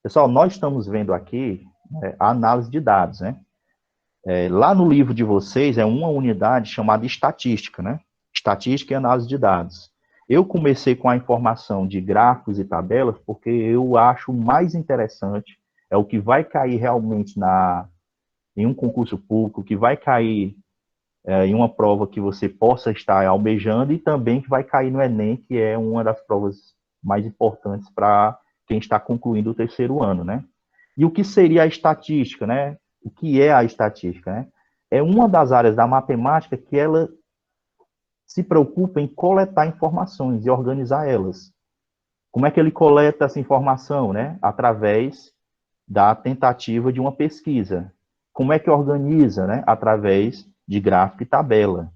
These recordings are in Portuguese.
Pessoal, nós estamos vendo aqui a análise de dados, né? Lá no livro de vocês é uma unidade chamada estatística, né? Estatística e análise de dados. Eu comecei com a informação de gráficos e tabelas porque eu acho mais interessante, é o que vai cair realmente em um concurso público, que vai cair em uma prova que você possa estar almejando e também que vai cair no Enem, que é uma das provas mais importantes para quem está concluindo o terceiro ano, né? E o que seria a estatística, né? O que é a estatística, né? É uma das áreas da matemática que ela se preocupa em coletar informações e organizar elas. Como é que ele coleta essa informação, né? Através da tentativa de uma pesquisa. Como é que organiza, né? Através de gráfico e tabela.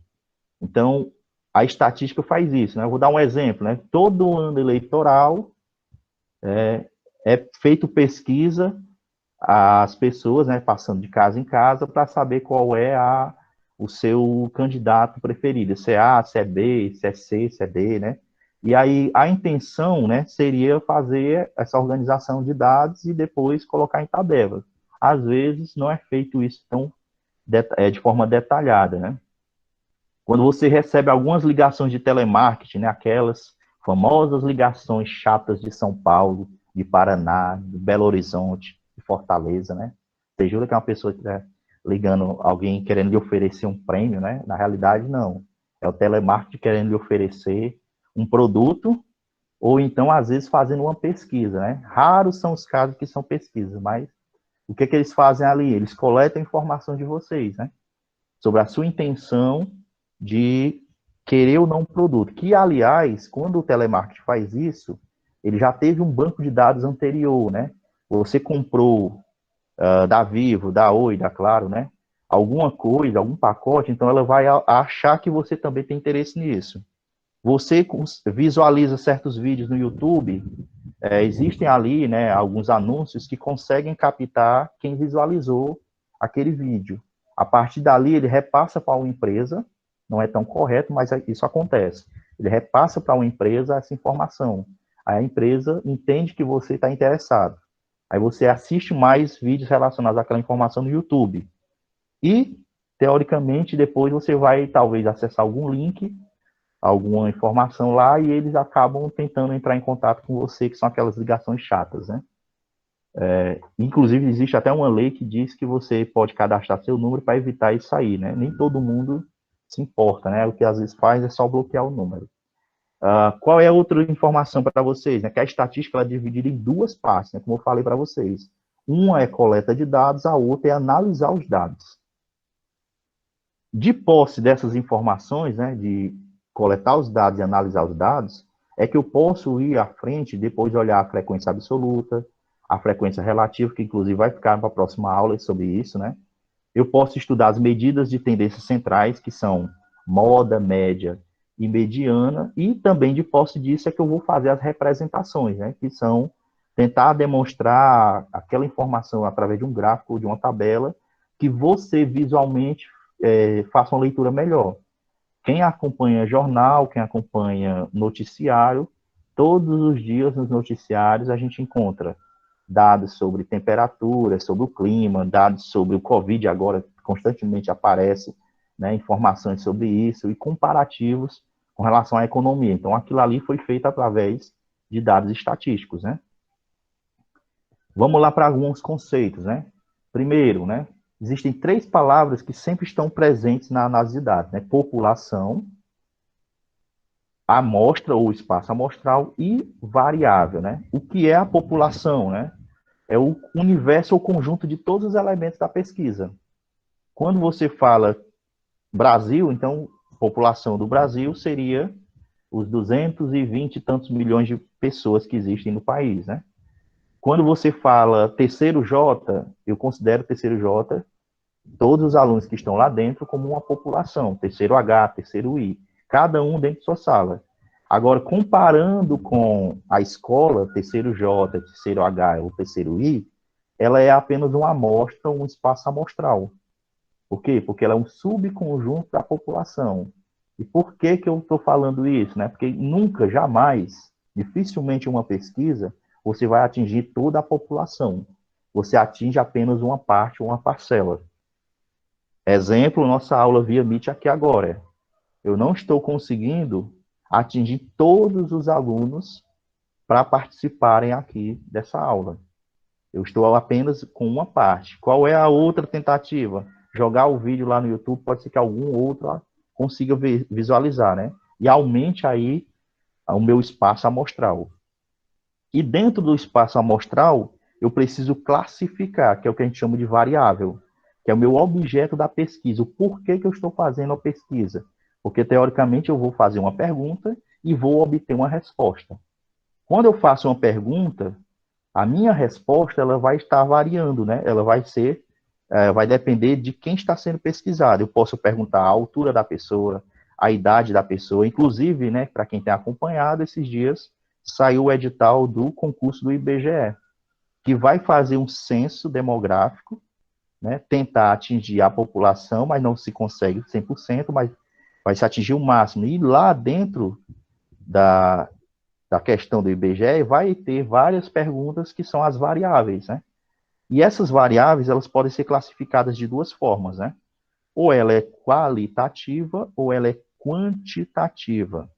Então, a estatística faz isso, né? Eu vou dar um exemplo, né? Todo ano eleitoral é feito pesquisa às pessoas, né, passando de casa em casa, para saber qual é o seu candidato preferido, se é A, se é B, se é C, se é D, né? E aí a intenção, né, seria fazer essa organização de dados e depois colocar em tabela. Às vezes não é feito isso de forma detalhada, né? Quando você recebe algumas ligações de telemarketing, né, aquelas famosas ligações chatas de São Paulo, de Paraná, de Belo Horizonte, de Fortaleza, né? Você jura que é uma pessoa que está ligando alguém querendo lhe oferecer um prêmio, né? Na realidade, não. É o telemarketing querendo lhe oferecer um produto ou então, às vezes, fazendo uma pesquisa, né? Raros são os casos que são pesquisas, mas o que eles fazem ali? Eles coletam informação de vocês, né? Sobre a sua intenção de querer ou não um produto. Que, aliás, quando o telemarketing faz isso, ele já teve um banco de dados anterior, né? Você comprou da Vivo, da Oi, da Claro, né? Alguma coisa, algum pacote, então ela vai achar que você também tem interesse nisso. Você visualiza certos vídeos no YouTube, existem ali, né, alguns anúncios que conseguem captar quem visualizou aquele vídeo. A partir dali, ele repassa para uma empresa, não é tão correto, mas isso acontece. Ele repassa para uma empresa essa informação. Aí a empresa entende que você está interessado. Aí você assiste mais vídeos relacionados àquela informação no YouTube. E, teoricamente, depois você vai, talvez, acessar algum link, alguma informação lá, e eles acabam tentando entrar em contato com você, que são aquelas ligações chatas, né? Inclusive, existe até uma lei que diz que você pode cadastrar seu número para evitar isso aí, né? Nem todo mundo se importa, né? O que às vezes faz é só bloquear o número. Qual é a outra informação para vocês? Né? Que a estatística ela é dividida em duas partes, né? Como eu falei para vocês. Uma é coleta de dados, a outra é analisar os dados. De posse dessas informações, né, de coletar os dados e analisar os dados, é que eu posso ir à frente, depois de olhar a frequência absoluta, a frequência relativa, que inclusive vai ficar para a próxima aula sobre isso, né? Eu posso estudar as medidas de tendências centrais, que são moda, média e mediana, e também de posse disso é que eu vou fazer as representações, né? Que são tentar demonstrar aquela informação através de um gráfico ou de uma tabela que você visualmente faça uma leitura melhor. Quem acompanha jornal, quem acompanha noticiário, todos os dias nos noticiários a gente encontra dados sobre temperatura, sobre o clima, dados sobre o Covid, agora constantemente aparece, né, informações sobre isso e comparativos com relação à economia. Então, aquilo ali foi feito através de dados estatísticos, né? Vamos lá para alguns conceitos, né? Primeiro, né? Existem três palavras que sempre estão presentes na análise de dados, né? População, amostra ou espaço amostral e variável, né? O que é a população, né? É o universo ou conjunto de todos os elementos da pesquisa. Quando você fala Brasil, então, população do Brasil seria os 220 e tantos milhões de pessoas que existem no país, né? Quando você fala terceiro J, eu considero terceiro J todos os alunos que estão lá dentro como uma população, terceiro H, terceiro I, cada um dentro de sua sala. Agora, comparando com a escola, terceiro J, terceiro H ou terceiro I, ela é apenas uma amostra, um espaço amostral. Por quê? Porque ela é um subconjunto da população. E por que que eu estou falando isso? Né? Porque nunca, jamais, dificilmente uma pesquisa você vai atingir toda a população. Você atinge apenas uma parte, uma parcela. Exemplo, nossa aula via Meet aqui agora. Eu não estou conseguindo atingir todos os alunos para participarem aqui dessa aula. Eu estou apenas com uma parte. Qual é a outra tentativa? Jogar o vídeo lá no YouTube, pode ser que algum outro consiga visualizar, né? E aumente aí o meu espaço amostral. E dentro do espaço amostral, eu preciso classificar, que é o que a gente chama de variável, que é o meu objeto da pesquisa. O porquê que eu estou fazendo a pesquisa? Porque, teoricamente, eu vou fazer uma pergunta e vou obter uma resposta. Quando eu faço uma pergunta, a minha resposta ela vai estar variando, né? Ela vai ser, vai depender de quem está sendo pesquisado. Eu posso perguntar a altura da pessoa, a idade da pessoa, inclusive, né? Para quem tem acompanhado esses dias, saiu o edital do concurso do IBGE, que vai fazer um censo demográfico, né? Tentar atingir a população, mas não se consegue 100%, mas vai se atingir o máximo. E lá dentro da, da questão do IBGE, vai ter várias perguntas que são as variáveis, né? E essas variáveis, elas podem ser classificadas de duas formas, né? Ou ela é qualitativa ou ela é quantitativa.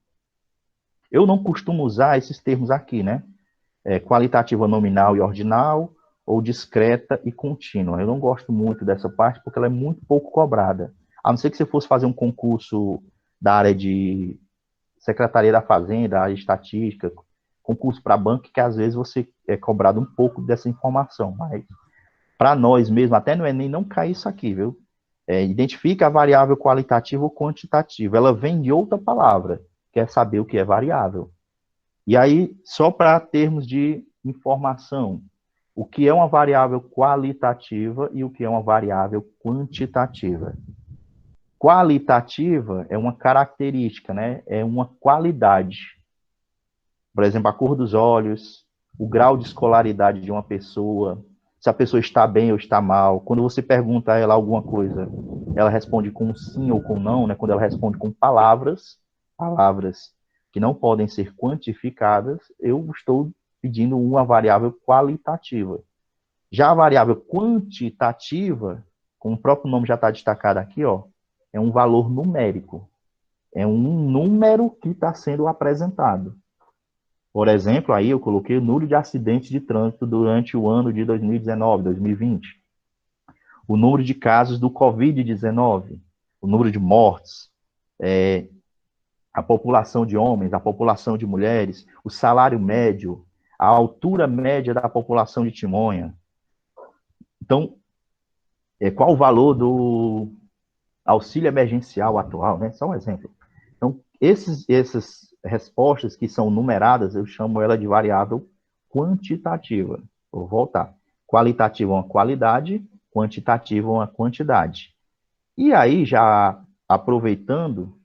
Eu não costumo usar esses termos aqui, né? Qualitativa nominal e ordinal, ou discreta e contínua. Eu não gosto muito dessa parte porque ela é muito pouco cobrada. A não ser que você fosse fazer um concurso da área de Secretaria da Fazenda, área de estatística, concurso para banco, que às vezes você é cobrado um pouco dessa informação, mas para nós mesmo, até no Enem, não cai isso aqui, viu? Identifica a variável qualitativa ou quantitativa. Ela vem de outra palavra, quer saber o que é variável. E aí, só para termos de informação, o que é uma variável qualitativa e o que é uma variável quantitativa? Qualitativa é uma característica, né? É uma qualidade. Por exemplo, a cor dos olhos, o grau de escolaridade de uma pessoa, se a pessoa está bem ou está mal. Quando você pergunta a ela alguma coisa, ela responde com sim ou com não, né? Quando ela responde com palavras que não podem ser quantificadas, eu estou pedindo uma variável qualitativa. Já a variável quantitativa, como o próprio nome já está destacado aqui, ó, é um valor numérico. É um número que está sendo apresentado. Por exemplo, aí eu coloquei o número de acidentes de trânsito durante o ano de 2019, 2020. O número de casos do Covid-19, o número de mortes, a população de homens, a população de mulheres, o salário médio, a altura média da população de Timonha. Então, qual o valor do auxílio emergencial atual, né? Só um exemplo. Então, essas respostas que são numeradas, eu chamo ela de variável quantitativa. Vou voltar. Qualitativa é uma qualidade, quantitativa é uma quantidade. E aí, já aproveitando,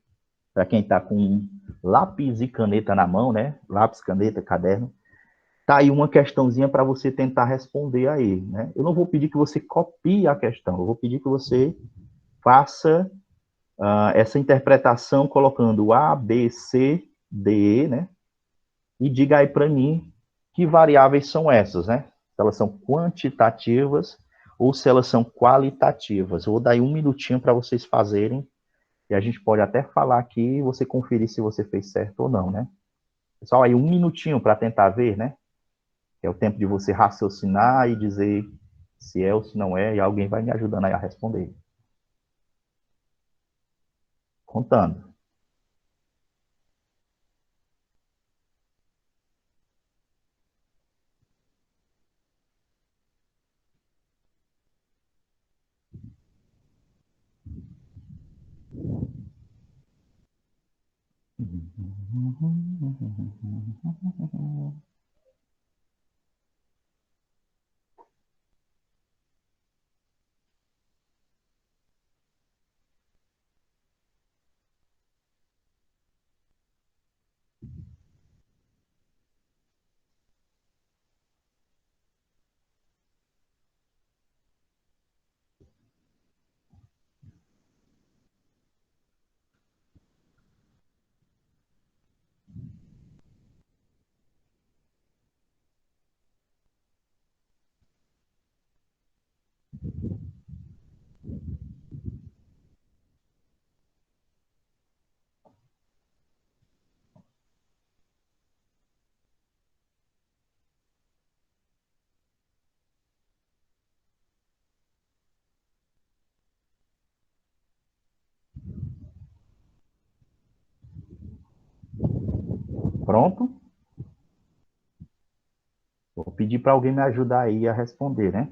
para quem está com lápis e caneta na mão, né? Lápis, caneta, caderno, tá aí uma questãozinha para você tentar responder aí, né? Eu não vou pedir que você copie a questão, eu vou pedir que você faça essa interpretação colocando A, B, C, D, né? E diga aí para mim que variáveis são essas, né? Se elas são quantitativas ou se elas são qualitativas. Eu vou dar aí um minutinho para vocês fazerem e a gente pode até falar aqui e você conferir se você fez certo ou não, né? Pessoal, aí um minutinho para tentar ver, né? É o tempo de você raciocinar e dizer se é ou se não é, e alguém vai me ajudando aí a responder. Contando. Pronto? Vou pedir para alguém me ajudar aí a responder, né?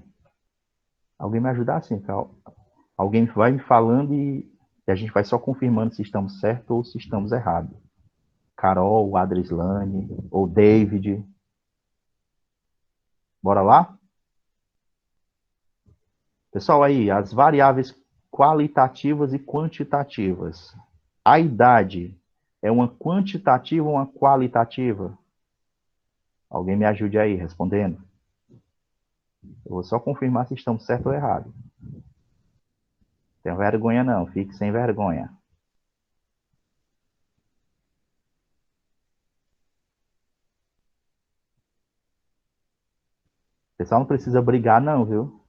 Alguém me ajudar assim, alguém vai me falando e a gente vai só confirmando se estamos certos ou se estamos errados. Carol, Adrislane, ou David. Bora lá? Pessoal, aí, as variáveis qualitativas e quantitativas. A idade é uma quantitativa ou uma qualitativa? Alguém me ajude aí, respondendo. Eu vou só confirmar se estamos certo ou errado. Tenha vergonha não, fique sem vergonha. O pessoal não precisa brigar não, viu?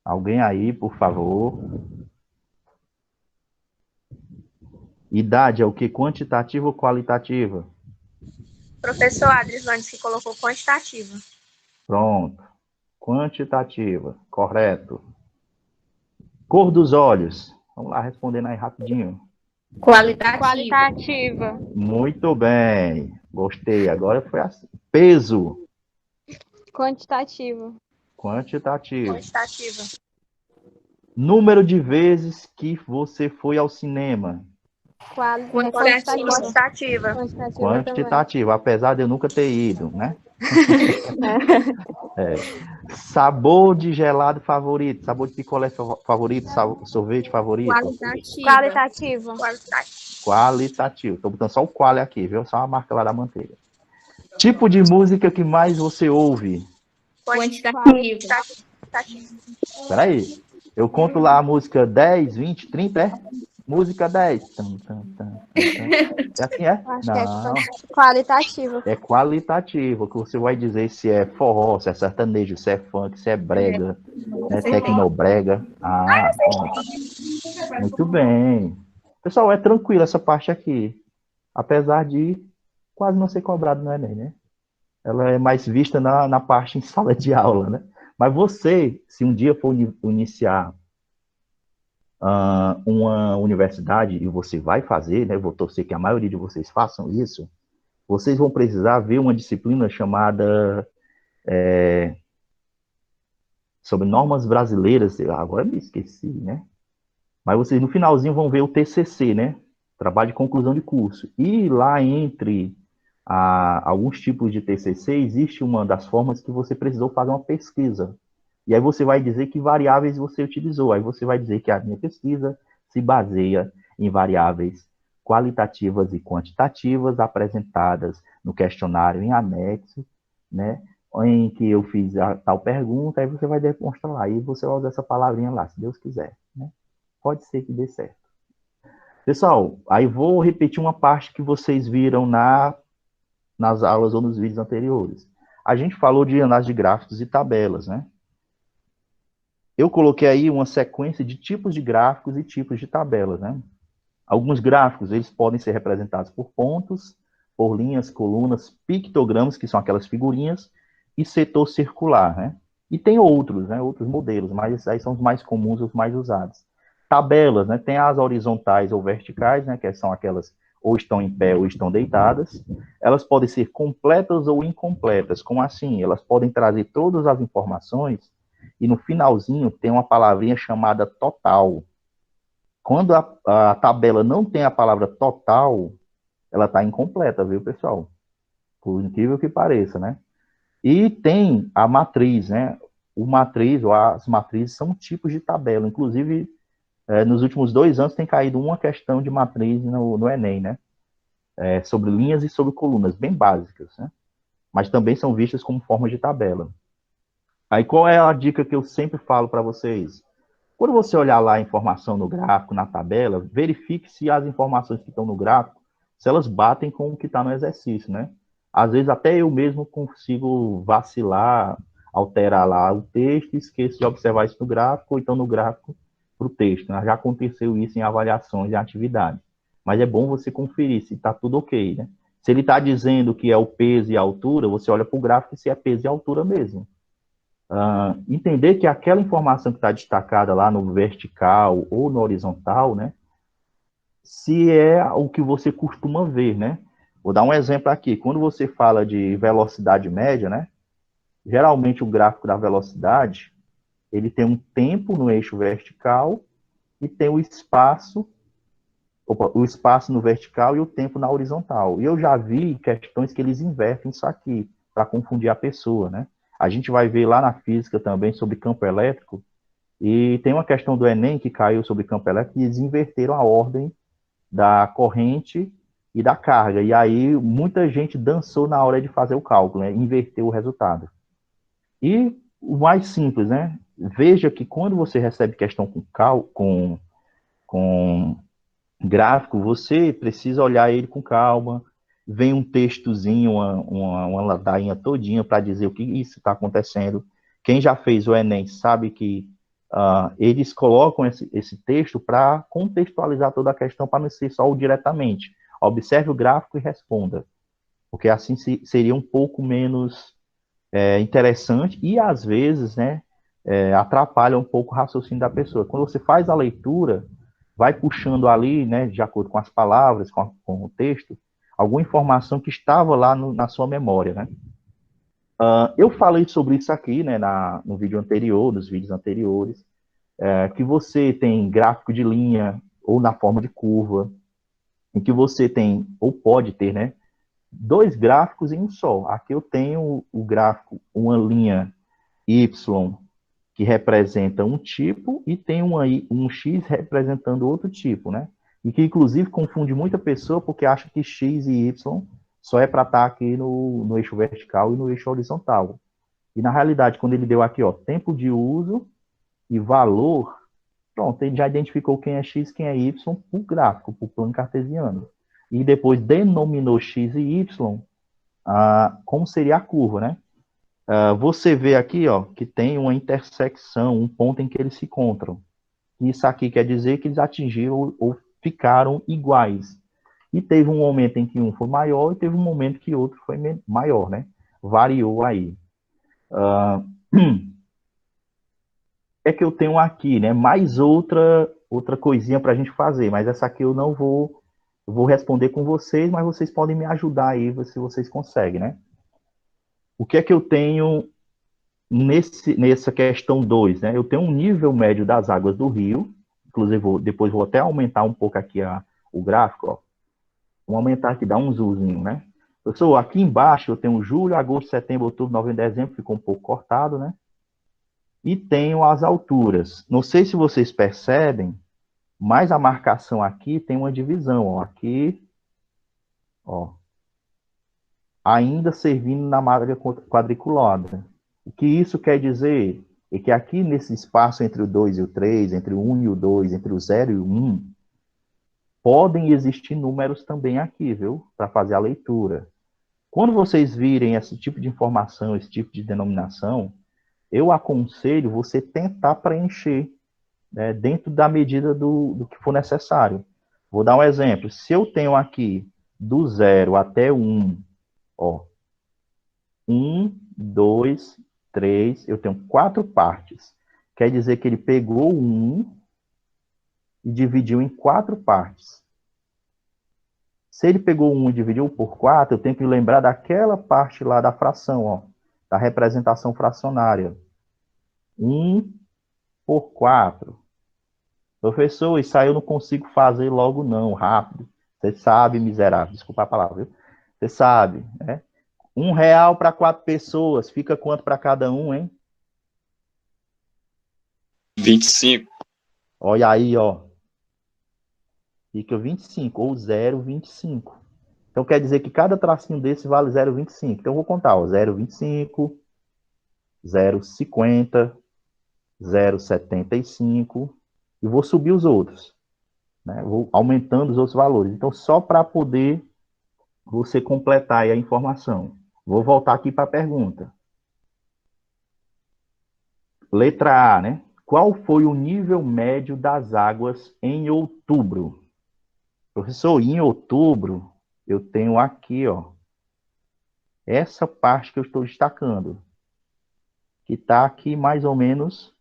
Alguém aí, por favor. Idade é o que? Quantitativa ou qualitativa? Professor Adrislane que colocou quantitativa. Pronto. Quantitativa. Correto. Cor dos olhos. Vamos lá, respondendo aí rapidinho. Qualitativa. Muito bem. Gostei. Agora foi assim. Peso. Quantitativo. Quantitativo. Quantitativa. Número de vezes que você foi ao cinema. Quantitativa. Quantitativo, apesar de eu nunca ter ido, né? Sabor de gelado favorito, sabor de picolé favorito, sorvete favorito. Qualitativo. Qualitativo. Estou botando só o quali aqui, viu? Só a marca lá da manteiga. Tipo de música que mais você ouve. Quantitativo. Espera aí. Eu conto lá a música 10, 20, 30, é? Música 10. É assim, é? Acho Não. que é qualitativo. É qualitativo, que você vai dizer se é forró, se é sertanejo, se é funk, se é brega, né? Tecnobrega. Ah, pronto. Muito bem. Pessoal, é tranquilo essa parte aqui. Apesar de quase não ser cobrado no Enem, né? Ela é mais vista na parte em sala de aula, né? Mas você, se um dia for iniciar uma universidade, e você vai fazer, né? Vou torcer que a maioria de vocês façam isso, vocês vão precisar ver uma disciplina chamada sobre normas brasileiras. Agora me esqueci, né? Mas vocês no finalzinho vão ver o TCC, né? Trabalho de conclusão de curso. E lá entre alguns tipos de TCC, existe uma das formas que você precisou fazer uma pesquisa. E aí você vai dizer que variáveis você utilizou. Aí você vai dizer que a minha pesquisa se baseia em variáveis qualitativas e quantitativas apresentadas no questionário em anexo, né? Em que eu fiz a tal pergunta, aí você vai demonstrar lá. E você vai usar essa palavrinha lá, se Deus quiser, né? Pode ser que dê certo. Pessoal, aí vou repetir uma parte que vocês viram nas aulas ou nos vídeos anteriores. A gente falou de análise de gráficos e tabelas, né? Eu coloquei aí uma sequência de tipos de gráficos e tipos de tabelas, né? Alguns gráficos, eles podem ser representados por pontos, por linhas, colunas, pictogramas, que são aquelas figurinhas, e setor circular, né? E tem outros, né? Outros modelos, mas esses aí são os mais comuns, os mais usados. Tabelas, né? Tem as horizontais ou verticais, né? Que são aquelas ou estão em pé ou estão deitadas. Elas podem ser completas ou incompletas. Como assim? Elas podem trazer todas as informações e no finalzinho tem uma palavrinha chamada total. Quando a tabela não tem a palavra total, ela está incompleta, viu, pessoal? Por incrível que pareça, né? E tem a matriz, né? O matriz, ou as matrizes são tipos de tabela. Inclusive, nos últimos 2 anos tem caído uma questão de matriz no Enem, né? Sobre linhas e sobre colunas, bem básicas, né? Mas também são vistas como formas de tabela. Aí qual é a dica que eu sempre falo para vocês? Quando você olhar lá a informação no gráfico, na tabela, verifique se as informações que estão no gráfico, se elas batem com o que está no exercício, né? Às vezes até eu mesmo consigo vacilar, alterar lá o texto, esqueço de observar isso no gráfico, ou então no gráfico para o texto, né? Já aconteceu isso em avaliações de atividade. Mas é bom você conferir se está tudo ok, né? Se ele está dizendo que é o peso e a altura, você olha para o gráfico se é peso e altura mesmo. Entender que aquela informação que está destacada lá no vertical ou no horizontal, né, se é o que você costuma ver, né? Vou dar um exemplo aqui. Quando você fala de velocidade média, né? Geralmente o gráfico da velocidade, ele tem um tempo no eixo vertical e tem o espaço no vertical e o tempo na horizontal. E eu já vi questões que eles invertem isso aqui, para confundir a pessoa, né? A gente vai ver lá na física também sobre campo elétrico, e tem uma questão do Enem que caiu sobre campo elétrico, e eles inverteram a ordem da corrente e da carga. E aí muita gente dançou na hora de fazer o cálculo, né? Inverteu o resultado. E o mais simples, né? Veja que quando você recebe questão com gráfico, você precisa olhar ele com calma, vem um textozinho, uma ladainha todinha para dizer o que isso está acontecendo. Quem já fez o Enem sabe que eles colocam esse texto para contextualizar toda a questão, para não ser só o diretamente. Observe o gráfico e responda, porque assim seria um pouco menos interessante e, às vezes, né, atrapalha um pouco o raciocínio da pessoa. Quando você faz a leitura, vai puxando ali, né, de acordo com as palavras, com o texto, alguma informação que estava lá na sua memória, né? Eu falei sobre isso aqui, né, no vídeo anterior, nos vídeos anteriores, que você tem gráfico de linha ou na forma de curva, em que você tem, ou pode ter, né, dois gráficos em um só. Aqui eu tenho o gráfico, uma linha Y que representa um tipo e tem um X representando outro tipo, né? E que, inclusive, confunde muita pessoa porque acha que X e Y só é para estar aqui no eixo vertical e no eixo horizontal. E, na realidade, quando ele deu aqui, ó, tempo de uso e valor, pronto, ele já identificou quem é X, quem é Y por gráfico, por plano cartesiano. E depois denominou X e Y como seria a curva, né? Você vê aqui, ó, que tem uma intersecção, um ponto em que eles se encontram. Isso aqui quer dizer que eles atingiram ou ficaram iguais. E teve um momento em que um foi maior e teve um momento que outro foi maior, né? Variou aí. É que eu tenho aqui, né? Mais outra coisinha para a gente fazer, mas essa aqui eu não vou responder com vocês, mas vocês podem me ajudar aí, se vocês conseguem, né? O que é que eu tenho nessa questão 2, né? Eu tenho um nível médio das águas do rio, inclusive depois vou até aumentar um pouco aqui o gráfico, ó. Vou aumentar aqui, dar um zoomzinho, né? Pessoal, aqui embaixo eu tenho julho, agosto, setembro, outubro, novembro, dezembro, ficou um pouco cortado, né? E tenho as alturas. Não sei se vocês percebem, mas a marcação aqui tem uma divisão, ó. Aqui, ó, ainda servindo na malha quadriculada. O que isso quer dizer é que aqui nesse espaço entre o 2 e o 3, entre o 1 e o 2, entre o 0 e o 1, podem existir números também aqui, viu? Para fazer a leitura. Quando vocês virem esse tipo de informação, esse tipo de denominação, eu aconselho você tentar preencher, né, dentro da medida do que for necessário. Vou dar um exemplo. Se eu tenho aqui do 0 até o 1, ó, 1, 2, 3, eu tenho 4 partes. Quer dizer que ele pegou o 1 e dividiu em 4 partes. Se ele pegou o 1 e dividiu por 4, eu tenho que lembrar daquela parte lá da fração, ó, da representação fracionária. 1 por 4. Professor, isso aí eu não consigo fazer logo não, rápido. Você sabe, miserável, desculpa a palavra, viu? Você sabe, né? R$ 1 para 4 pessoas, fica quanto para cada um, hein? 25. Olha aí, ó. Fica 25, ou 0,25. Então quer dizer que cada tracinho desse vale 0,25. Então eu vou contar, ó, 0,25, 0,50, 0,75 e vou subir os outros, né? Vou aumentando os outros valores. Então só para poder você completar aí a informação. Vou voltar aqui para a pergunta. Letra A, né? Qual foi o nível médio das águas em outubro? Professor, em outubro, eu tenho aqui, ó, essa parte que eu estou destacando, que está aqui mais ou menos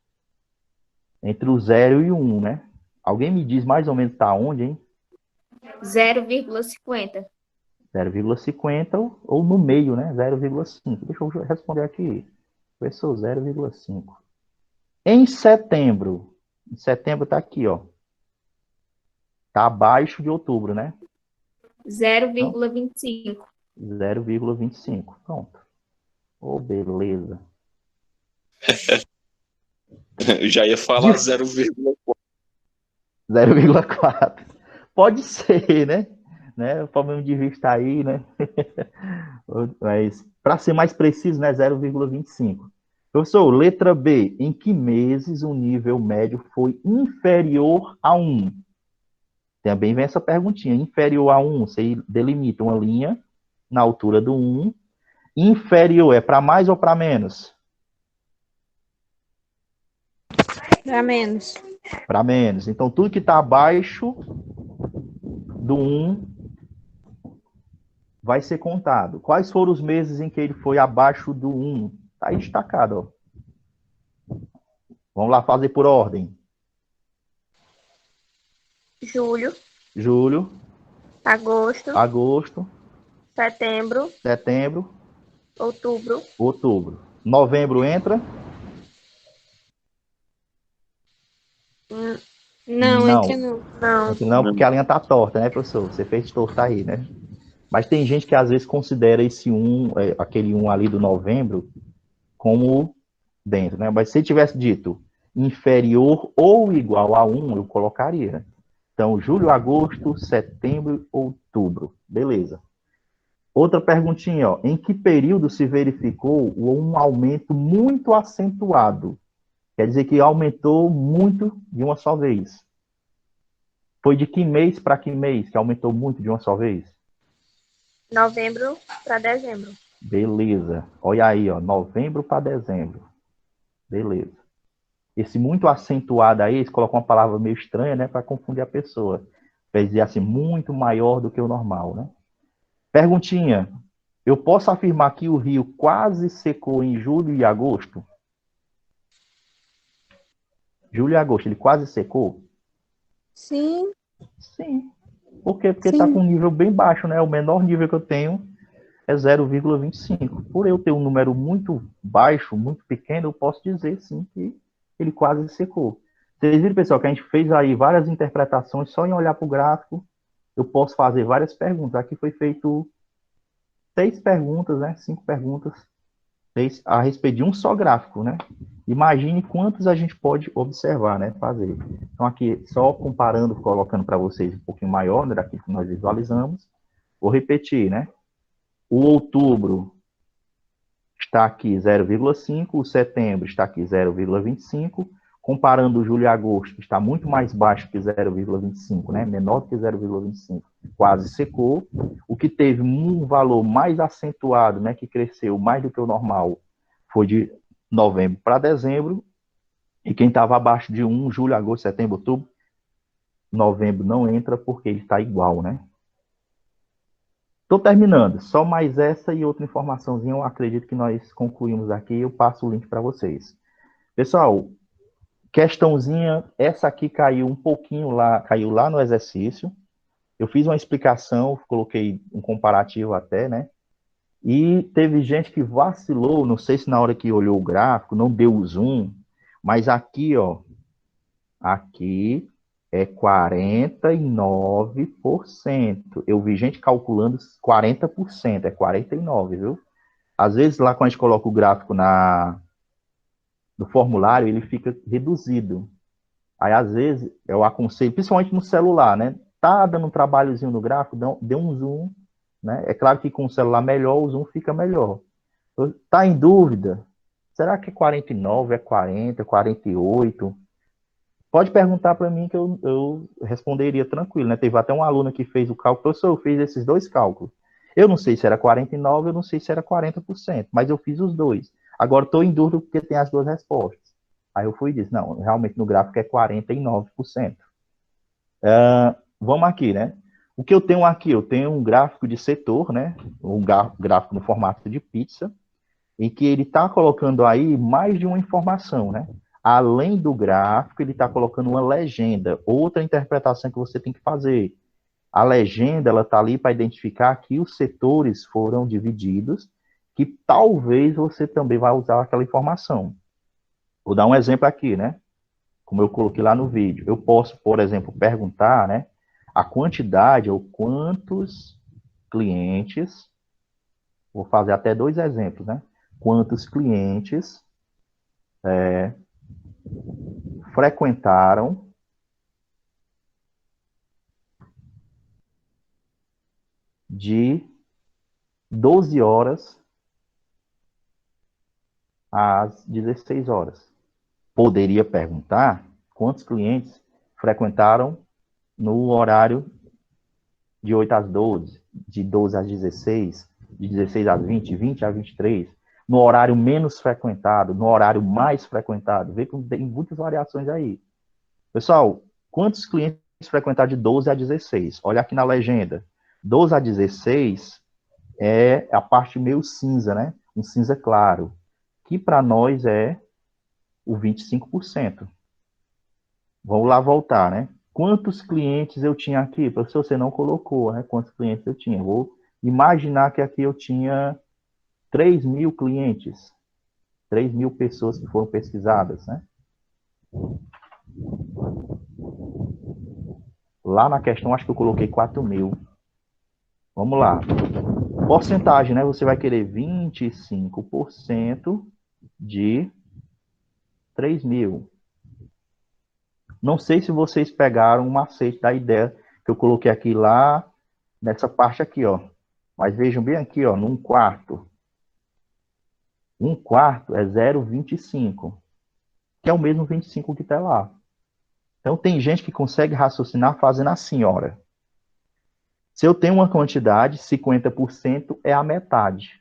entre o 0 e o 1, né? Alguém me diz mais ou menos está onde, hein? 0,50. 0,50 ou no meio, né? 0,5. Deixa eu responder aqui. Professor, 0,5. Em setembro está aqui, ó. Está abaixo de outubro, né? 0,25. 0,25. Pronto. Oh, beleza. Eu já ia falar 0,4. 0,4. Pode ser, né? O problema de vista aí, né? Mas, para ser mais preciso, né? 0,25. Professor, letra B. Em que meses o nível médio foi inferior a 1? Também vem essa perguntinha. Inferior a 1, você delimita uma linha na altura do 1. Inferior é para mais ou para menos? Para menos. Para menos. Então, tudo que está abaixo do 1 vai ser contado. Quais foram os meses em que ele foi abaixo do 1? Está aí destacado, ó. Vamos lá fazer por ordem. Julho, Julho, agosto, setembro, outubro, outubro. Novembro entra? Não, Não. entre não. não. Não, porque a linha está torta, né, professor? Você fez torta aí, né? Mas tem gente que às vezes considera esse 1, aquele 1 ali do novembro, como dentro, né? Mas se tivesse dito inferior ou igual a 1, eu colocaria. Então, julho, agosto, setembro, outubro. Beleza. Outra perguntinha, ó. Em que período se verificou um aumento muito acentuado? Quer dizer que aumentou muito de uma só vez. Foi de que mês para que mês que aumentou muito de uma só vez? Novembro para dezembro. Beleza. Olha aí, ó. Novembro para dezembro. Beleza. Esse muito acentuado aí, eles colocam uma palavra meio estranha, né, para confundir a pessoa. Quer dizer assim, muito maior do que o normal, né? Perguntinha. Eu posso afirmar que o rio quase secou em julho e agosto? Julho e agosto, ele quase secou? Sim. Sim. Por quê? Porque está com um nível bem baixo, né? O menor nível que eu tenho é 0,25. Por eu ter um número muito baixo, muito pequeno, eu posso dizer, sim, que ele quase secou. Vocês viram, pessoal, que a gente fez aí várias interpretações, só em olhar para o gráfico, eu posso fazer várias perguntas. Aqui foi feito 6 perguntas, né? 5 perguntas a respeito de um só gráfico, né? Imagine quantos a gente pode observar, né? Fazer. Então, aqui, só comparando, colocando para vocês um pouquinho maior, né, daquilo que nós visualizamos. Vou repetir, né? O outubro está aqui 0,5, o setembro está aqui 0,25, comparando o julho e agosto, está muito mais baixo que 0,25, né? Menor que 0,25, quase secou. O que teve um valor mais acentuado, né, que cresceu mais do que o normal, foi de novembro para dezembro, e quem estava abaixo de 1, julho, agosto, setembro, outubro, novembro não entra porque ele está igual, né? Estou terminando, só mais essa e outra informaçãozinha, eu acredito que nós concluímos aqui, eu passo o link para vocês. Pessoal, questãozinha, essa aqui caiu um pouquinho lá, caiu lá no exercício. Eu fiz uma explicação, coloquei um comparativo até, né? E teve gente que vacilou, não sei se na hora que olhou o gráfico, não deu o zoom, mas aqui, ó, aqui é 49%. Eu vi gente calculando 40%, é 49%, viu? Às vezes lá quando a gente coloca o gráfico no formulário, ele fica reduzido. Aí, às vezes, eu aconselho, principalmente no celular, né? Tá dando um trabalhozinho no gráfico, dê um zoom, né? É claro que com o celular melhor, o zoom fica melhor. Tá em dúvida? Será que é 49, é 40, 48? Pode perguntar para mim que eu responderia tranquilo, né? Teve até um aluno que fez o cálculo, professor, eu fiz esses dois cálculos. Eu não sei se era 49, eu não sei se era 40%, mas eu fiz os dois. Agora estou em dúvida porque tem as duas respostas. Aí eu fui e disse, não, realmente no gráfico é 49%. Vamos aqui, né? O que eu tenho aqui? Eu tenho um gráfico de setor, né? Um gráfico no formato de pizza, em que ele está colocando aí mais de uma informação, né? Além do gráfico, ele está colocando uma legenda, outra interpretação que você tem que fazer. A legenda, ela está ali para identificar que os setores foram divididos, que talvez você também vai usar aquela informação. Vou dar um exemplo aqui, né? Como eu coloquei lá no vídeo. Eu posso, por exemplo, perguntar, né? A quantidade ou quantos clientes, vou fazer até 2 exemplos, né? Quantos clientes frequentaram de 12 horas às 16 horas. Poderia perguntar quantos clientes frequentaram no horário de 8 às 12, de 12 às 16, de 16 às 20, 20 às 23, no horário menos frequentado, no horário mais frequentado. Vê que tem muitas variações aí. Pessoal, quantos clientes frequentaram de 12 a 16? Olha aqui na legenda. 12 a 16 é a parte meio cinza, né? Um cinza claro, que para nós é o 25%. Vamos lá voltar, né? Quantos clientes eu tinha aqui? Professor, você não colocou, né? Quantos clientes eu tinha? Vou imaginar que aqui eu tinha 3.000 clientes, 3.000 pessoas que foram pesquisadas, né? Lá na questão, acho que eu coloquei 4.000. Vamos lá. Porcentagem, né? Você vai querer 25% de 3.000. Não sei se vocês pegaram um macete da ideia que eu coloquei aqui lá, nessa parte aqui, ó. Mas vejam bem aqui, ó, num quarto. Um quarto é 0,25, que é o mesmo 25 que está lá. Então, tem gente que consegue raciocinar fazendo assim, ora. Se eu tenho uma quantidade, 50% é a metade.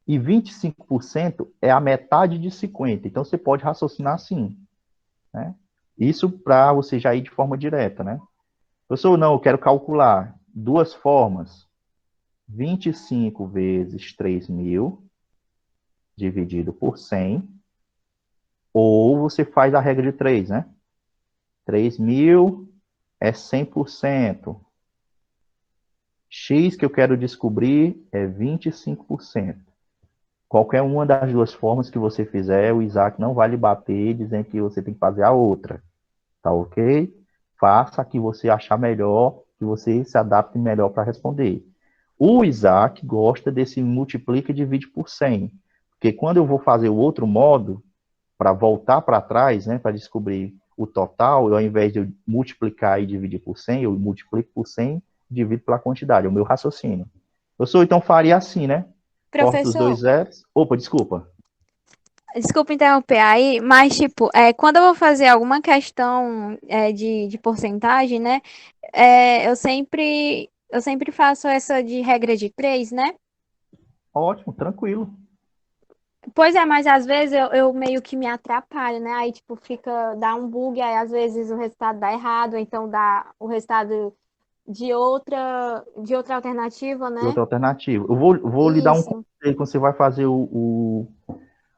E 25% é a metade de 50. Então, você pode raciocinar assim, né? Isso para você já ir de forma direta, né? Professor, não, eu quero calcular duas formas. 25 vezes 3.000 dividido por 100. Ou você faz a regra de 3, né? 3.000 é 100%. X que eu quero descobrir é 25%. Qualquer uma das duas formas que você fizer, o Isaac não vai lhe bater dizendo que você tem que fazer a outra. Tá ok? Faça a que você achar melhor, que você se adapte melhor para responder. O Isaac gosta desse multiplica e divide por 100. Porque quando eu vou fazer o outro modo, para voltar para trás, né, para descobrir o total, eu, ao invés de eu multiplicar e dividir por 100, eu multiplico por 100 e divido pela quantidade, é o meu raciocínio. Eu sou, então, faria assim, né? Corto os Professor, dois zeros. Opa, desculpa. desculpa interromper aí, mas tipo, quando eu vou fazer alguma questão de porcentagem, né? Eu sempre faço essa de regra de 3, né? Ótimo, tranquilo. Pois é, mas às vezes eu meio que me atrapalho, né? Aí, tipo, dá um bug, aí às vezes o resultado dá errado, ou então dá o resultado de outra alternativa, E né? outra alternativa. Eu vou lhe dar um Isso. conselho quando você vai fazer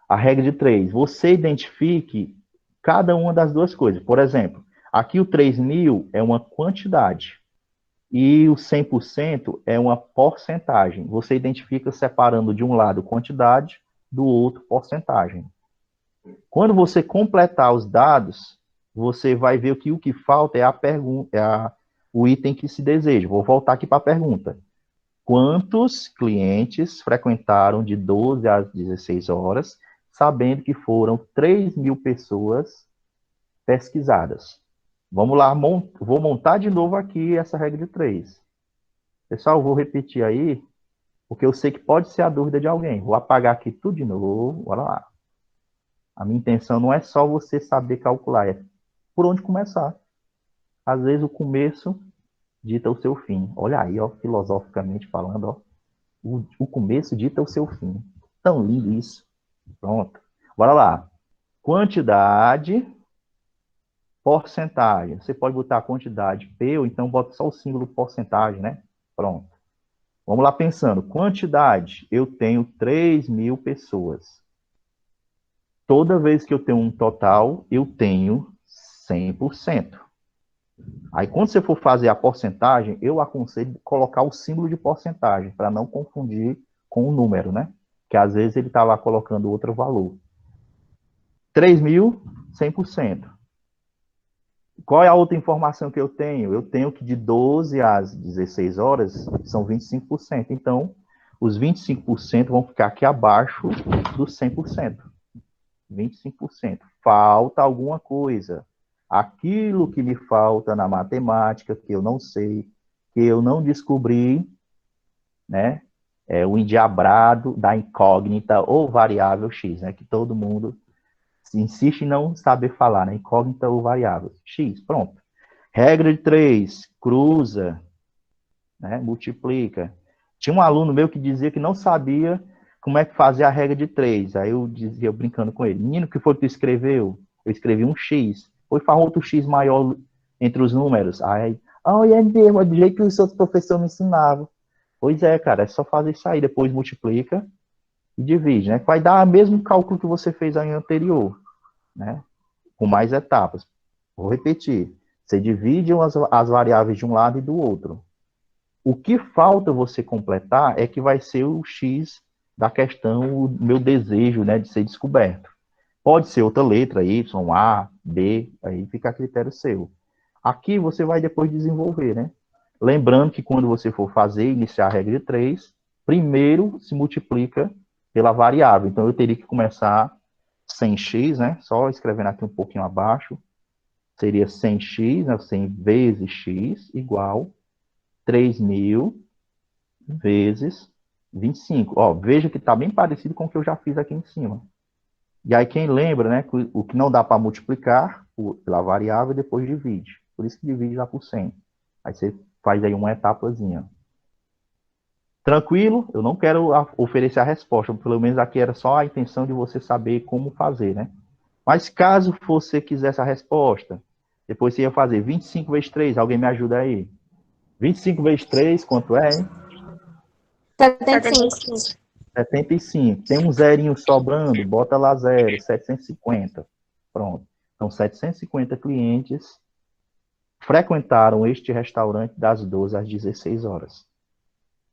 a regra de 3. Você identifique cada uma das duas coisas. Por exemplo, aqui o 3.000 é uma quantidade e o 100% é uma porcentagem. Você identifica separando de um lado quantidade, do outro porcentagem. Quando você completar os dados, você vai ver que o que falta é a pergunta, o item que se deseja. Vou voltar aqui para a pergunta. Quantos clientes frequentaram de 12 às 16 horas, sabendo que foram 3.000 pessoas pesquisadas? Vamos lá, vou montar de novo aqui essa regra de 3. Pessoal, vou repetir aí, porque eu sei que pode ser a dúvida de alguém. Vou apagar aqui tudo de novo, bora lá. A minha intenção não é só você saber calcular, é por onde começar. Às vezes o começo dita o seu fim. Olha aí, ó, filosoficamente falando, ó. O começo dita o seu fim. Tão lindo isso. Pronto. Bora lá. Quantidade, porcentagem. Você pode botar a quantidade P, ou então bota só o símbolo porcentagem, né? Pronto. Vamos lá pensando. Quantidade, eu tenho 3.000 pessoas. Toda vez que eu tenho um total, eu tenho 100%. Aí, quando você for fazer a porcentagem, eu aconselho colocar o símbolo de porcentagem, para não confundir com o número, né? Que às vezes ele está lá colocando outro valor. 3.000, 100%. Qual é a outra informação que eu tenho? Eu tenho que de 12 às 16 horas são 25%. Então, os 25% vão ficar aqui abaixo dos 100%. 25%. Falta alguma coisa. Aquilo que me falta na matemática, que eu não sei, que eu não descobri, né? É o endiabrado da incógnita ou variável x, né? Que todo mundo insiste em não saber falar, né? Incógnita ou variável. X, pronto. Regra de 3, cruza, né? Multiplica. Tinha um aluno meu que dizia que não sabia como é que fazia a regra de 3. Aí eu dizia, brincando com ele, menino, o que foi que tu escreveu? Eu escrevi um X. Foi para outro X maior entre os números. Aí, é mesmo, é do jeito que os outros professores me ensinavam. Pois é, cara, é só fazer isso aí, depois multiplica e divide, né? Vai dar o mesmo cálculo que você fez aí anterior, né? Com mais etapas. Vou repetir. Você divide as variáveis de um lado e do outro. O que falta você completar é que vai ser o X da questão, o meu desejo, né, de ser descoberto. Pode ser outra letra, Y, A, B, aí fica a critério seu. Aqui você vai depois desenvolver, né? Lembrando que quando você for fazer, iniciar a regra de 3, primeiro se multiplica pela variável. Então eu teria que começar 100x, né? Só escrevendo aqui um pouquinho abaixo, seria 100x, né? 100 vezes x igual 3.000 vezes 25. Ó, veja que está bem parecido com o que eu já fiz aqui em cima. E aí quem lembra, né, que o que não dá para multiplicar pela variável, depois divide. Por isso que divide lá por 100. Aí você faz aí uma etapazinha. Tranquilo? Eu não quero oferecer a resposta, pelo menos aqui era só a intenção de você saber como fazer, né? Mas caso você quisesse a resposta, depois você ia fazer 25 vezes 3, alguém me ajuda aí? 25 vezes 3, quanto é, hein? 75. 75. Tem um zerinho sobrando, bota lá 0, 750. Pronto. Então, 750 clientes frequentaram este restaurante das 12 às 16 horas.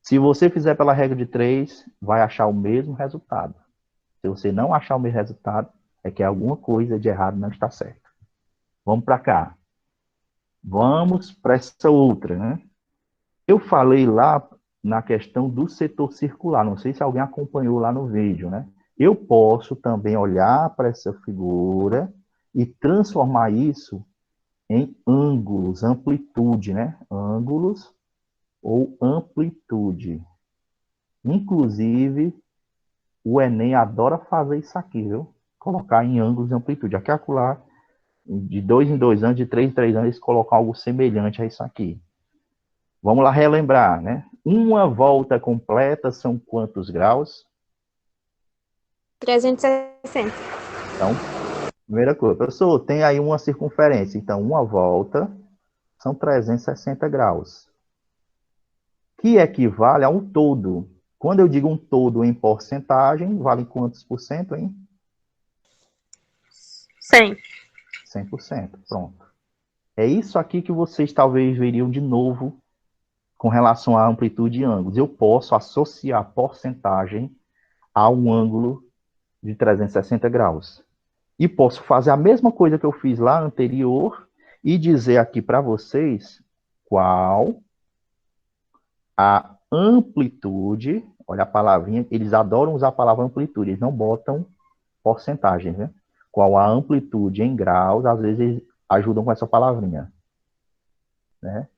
Se você fizer pela regra de 3, vai achar o mesmo resultado. Se você não achar o mesmo resultado, é que alguma coisa de errado não está certa. Vamos para cá. Vamos para essa outra, né? Eu falei lá na questão do setor circular, não sei se alguém acompanhou lá no vídeo, né? Eu posso também olhar para essa figura e transformar isso em ângulos, amplitude, né? Ângulos ou amplitude. Inclusive, o Enem adora fazer isso aqui, viu? Colocar em ângulos e amplitude. Aqui calcular de 2 em 2 anos, de 3 em 3 anos, eles colocam algo semelhante a isso aqui. Vamos lá relembrar, né? Uma volta completa são quantos graus? 360. Então, primeira coisa, professor, tem aí uma circunferência. Então, uma volta são 360 graus, que equivale a um todo. Quando eu digo um todo em porcentagem, vale quantos por cento, hein? 100. 100%. Pronto. É isso aqui que vocês talvez veriam de novo com relação à amplitude e ângulos. Eu posso associar porcentagem a um ângulo de 360 graus. E posso fazer a mesma coisa que eu fiz lá anterior e dizer aqui para vocês qual a amplitude, olha a palavrinha, eles adoram usar a palavra amplitude, eles não botam porcentagem, né? Qual a amplitude em graus, às vezes eles ajudam com essa palavrinha, né?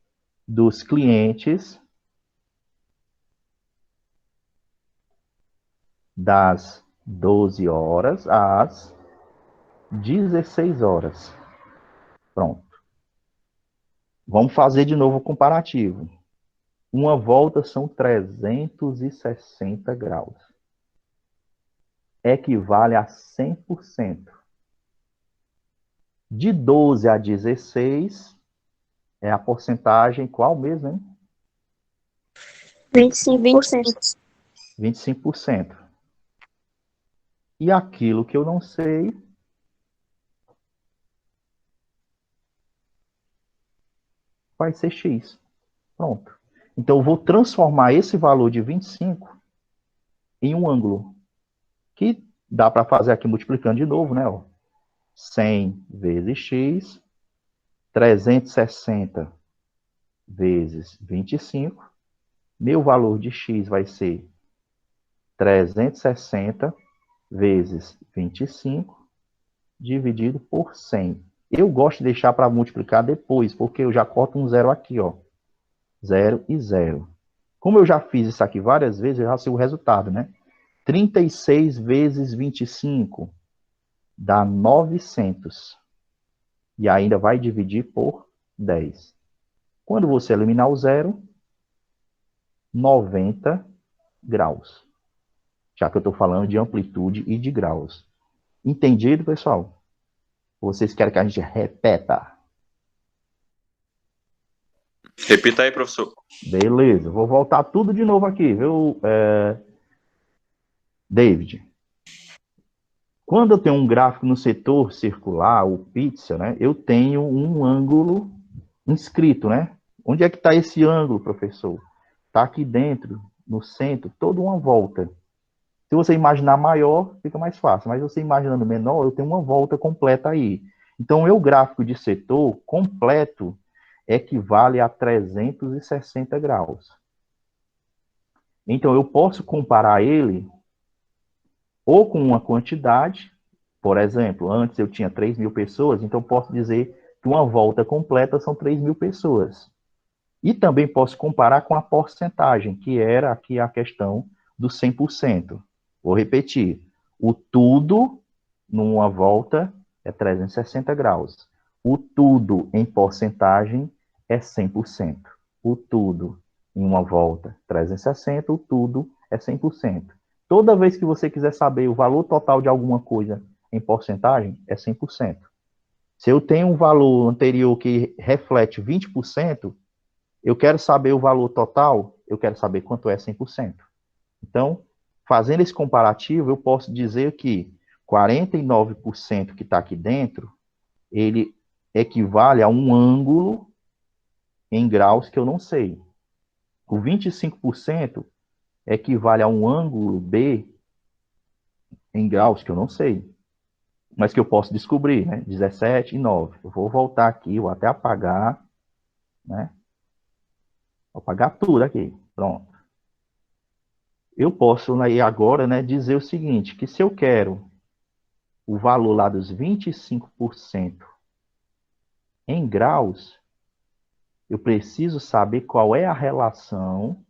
Dos clientes das 12 horas às 16 horas. Pronto. Vamos fazer de novo o comparativo. Uma volta são 360 graus. Equivale a 100%. De 12 a 16 é a porcentagem qual mesmo, hein? 25%. 25%. E aquilo que eu não sei, vai ser x. Pronto. Então, eu vou transformar esse valor de 25 em um ângulo, que dá para fazer aqui multiplicando de novo, né? Ó. 100 vezes x, 360 vezes 25. Meu valor de x vai ser 360 vezes 25 dividido por 100. Eu gosto de deixar para multiplicar depois, porque eu já corto um zero aqui, ó. 0 e 0. Como eu já fiz isso aqui várias vezes, eu já sei o resultado, né? 36 vezes 25 dá 900. E ainda vai dividir por 10. Quando você eliminar o zero, 90 graus. Já que eu estou falando de amplitude e de graus. Entendido, pessoal? Vocês querem que a gente repeta? Repita aí, professor. Beleza, vou voltar tudo de novo aqui, viu, David? Quando eu tenho um gráfico no setor circular, o pizza, né, eu tenho um ângulo inscrito, né? Onde é que está esse ângulo, professor? Está aqui dentro, no centro, toda uma volta. Se você imaginar maior, fica mais fácil. Mas você imaginando menor, eu tenho uma volta completa aí. Então, o meu gráfico de setor completo equivale a 360 graus. Então, eu posso comparar ele ou com uma quantidade, por exemplo, antes eu tinha 3.000 pessoas, então posso dizer que uma volta completa são 3.000 pessoas. E também posso comparar com a porcentagem, que era aqui a questão do 100%. Vou repetir. O tudo, numa volta, é 360 graus. O tudo em porcentagem é 100%. O tudo em uma volta, 360, o tudo é 100%. Toda vez que você quiser saber o valor total de alguma coisa em porcentagem, é 100%. Se eu tenho um valor anterior que reflete 20%, eu quero saber o valor total, eu quero saber quanto é 100%. Então, fazendo esse comparativo, eu posso dizer que 49% que está aqui dentro, ele equivale a um ângulo em graus que eu não sei. O 25% equivale a um ângulo B em graus que eu não sei, mas que eu posso descobrir, né? 17 e 9. Eu vou voltar aqui, vou até apagar, né? Vou apagar tudo aqui, pronto. Eu posso aí agora, né, dizer o seguinte, que se eu quero o valor lá dos 25% em graus, eu preciso saber qual é a relação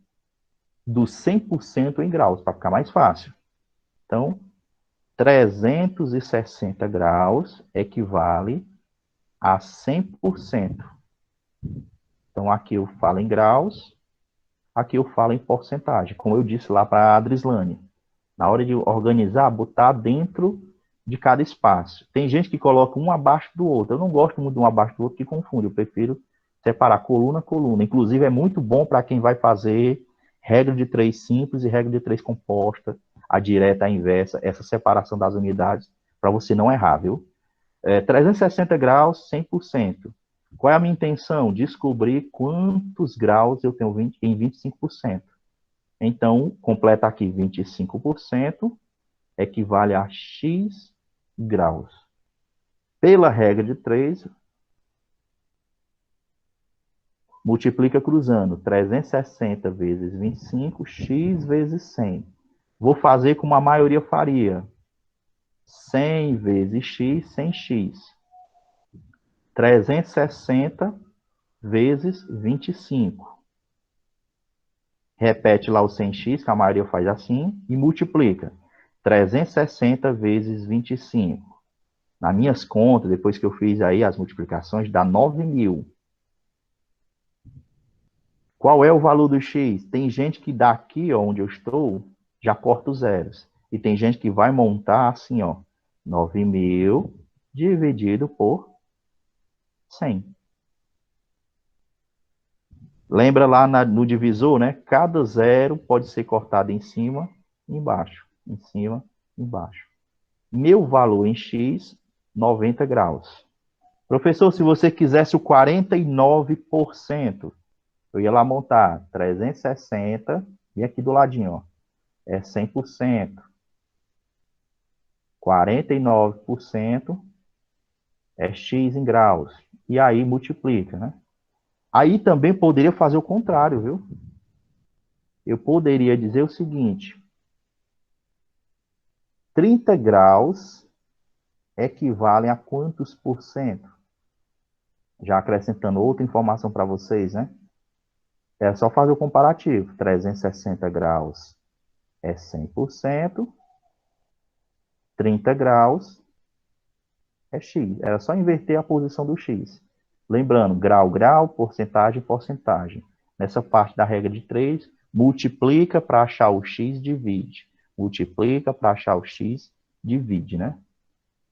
dos 100% em graus, para ficar mais fácil. Então, 360 graus equivale a 100%. Então, aqui eu falo em graus, aqui eu falo em porcentagem, como eu disse lá para a Adrislane. Na hora de organizar, botar dentro de cada espaço. Tem gente que coloca um abaixo do outro. Eu não gosto muito de um abaixo do outro, que confunde. Eu prefiro separar coluna a coluna. Inclusive, é muito bom para quem vai fazer regra de 3 simples e regra de 3 composta, a direta, a inversa, essa separação das unidades, para você não errar, viu? 360 graus, 100%. Qual é a minha intenção? Descobrir quantos graus eu tenho em 25%. Então, completa aqui 25%, equivale a x graus. Pela regra de 3, multiplica cruzando 360 vezes 25, x vezes 100. Vou fazer como a maioria faria. 100 vezes x, 100x. 360 vezes 25. Repete lá o 100x, que a maioria faz assim, e multiplica. 360 vezes 25. Nas minhas contas, depois que eu fiz aí as multiplicações, dá 9.000. Qual é o valor do x? Tem gente que daqui, ó, onde eu estou, já corta os zeros. E tem gente que vai montar assim, ó, 9.000 dividido por 100. Lembra lá no divisor, né? Cada zero pode ser cortado em cima e embaixo. Em cima e embaixo. Meu valor em x, 90 graus. Professor, se você quisesse o 49%, eu ia lá montar 360 e aqui do ladinho, ó, é 100%. 49% é x em graus. E aí multiplica, né? Aí também poderia fazer o contrário, viu? Eu poderia dizer o seguinte: 30 graus equivalem a quantos por cento? Já acrescentando outra informação para vocês, né? É só fazer o comparativo. 360 graus é 100%, 30 graus é x. Era só inverter a posição do x. Lembrando, grau, grau, porcentagem, porcentagem. Nessa parte da regra de 3, multiplica para achar o x, divide. Multiplica para achar o x, divide, né?